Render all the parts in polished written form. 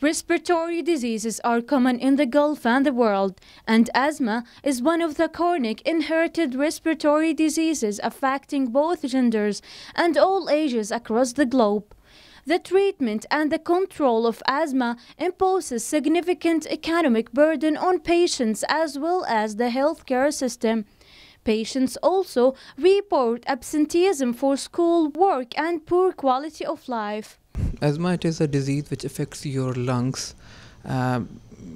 Respiratory diseases are common in the Gulf and the world, and asthma is one of the chronic inherited respiratory diseases affecting both genders and all ages across the globe. The treatment and the control of asthma imposes significant economic burden on patients as well as the healthcare system. Patients also report absenteeism for school, work, and poor quality of life. Asthma, it is a disease which affects your lungs,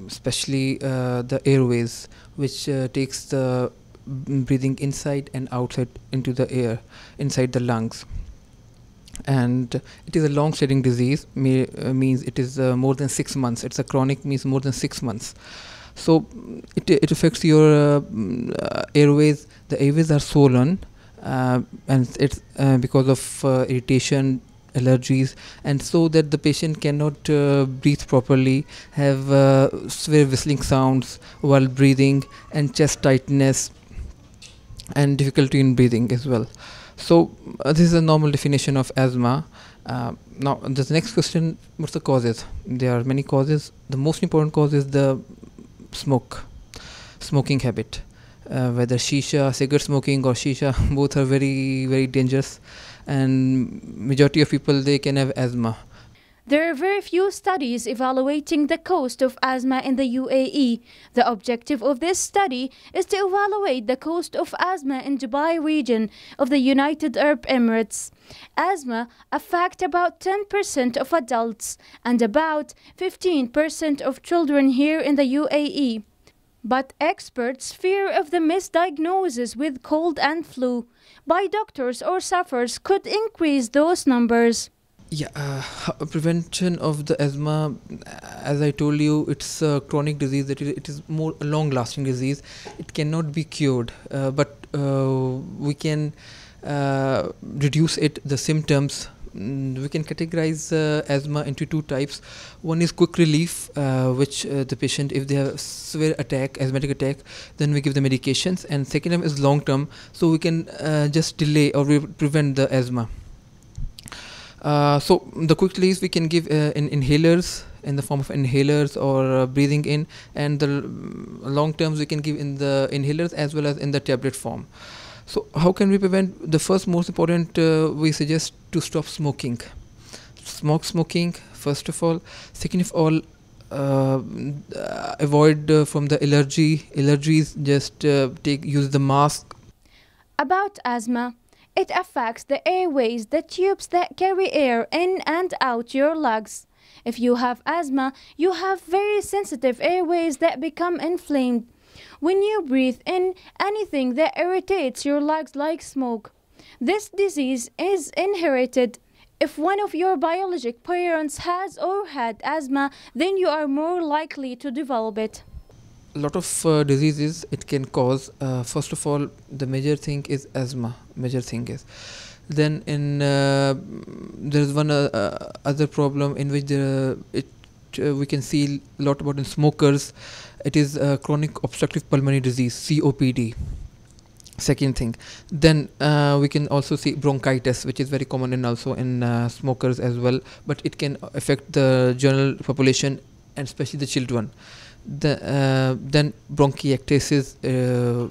especially the airways, which takes the breathing inside and outside into the air, inside the lungs. And it is a long-standing disease, means it is more than 6 months. It's a chronic, means more than 6 months. So it affects your airways. The airways are swollen, and it's because of irritation, allergies, and so that the patient cannot breathe properly, have severe whistling sounds while breathing, and chest tightness and difficulty in breathing as well. So this is a normal definition of asthma. Now the next question, what's the causes? There are many causes. The most important cause is the smoking habit. Whether shisha, cigarette smoking, or shisha, both are very, very dangerous, and majority of people, they can have asthma. There are very few studies evaluating the cost of asthma in the UAE. The objective of this study is to evaluate the cost of asthma in Dubai region of the United Arab Emirates. Asthma affects about 10% of adults and about 15% of children here in the UAE. But experts fear of the misdiagnosis with cold and flu by doctors or sufferers could increase those numbers. Yeah, prevention of the asthma, as I told you, it's a chronic disease. It is more a long-lasting disease. It cannot be cured, but we can reduce the symptoms. We can categorize asthma into two types. One is quick relief, which the patient, if they have severe asthmatic attack, then we give the medications. And second one is long term, so we can just delay or prevent the asthma. So the quick relief we can give in inhalers, in the form of inhalers or breathing in, and the long terms we can give in the inhalers as well as in the tablet form. So how can we prevent? The first most important, we suggest to stop smoking. Smoking first of all. Second of all, avoid from the allergies. Just use the mask. About asthma, it affects the airways, the tubes that carry air in and out your lungs. If you have asthma, you have very sensitive airways that become inflamed when you breathe in anything that irritates your lungs like smoke. This disease is inherited. If one of your biologic parents has or had asthma, then you are more likely to develop it. A lot of diseases it can cause. First of all, the major thing is asthma. Then there is one other problem in which we can see a lot about in smokers. It is chronic obstructive pulmonary disease, COPD. Second thing, then we can also see bronchitis, which is very common in also in smokers as well, but it can affect the general population and especially the children. Then bronchiectasis,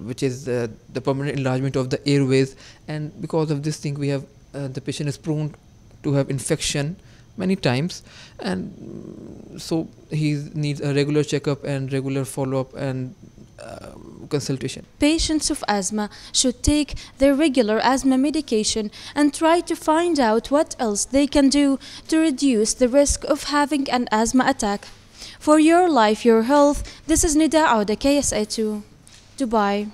which is the permanent enlargement of the airways, and because of this thing we have the patient is prone to have infection many times, and so he needs a regular checkup and regular follow-up and consultation. Patients of asthma should take their regular asthma medication and try to find out what else they can do to reduce the risk of having an asthma attack. For your life, your health, this is Nida Odeh, KSA2, Dubai.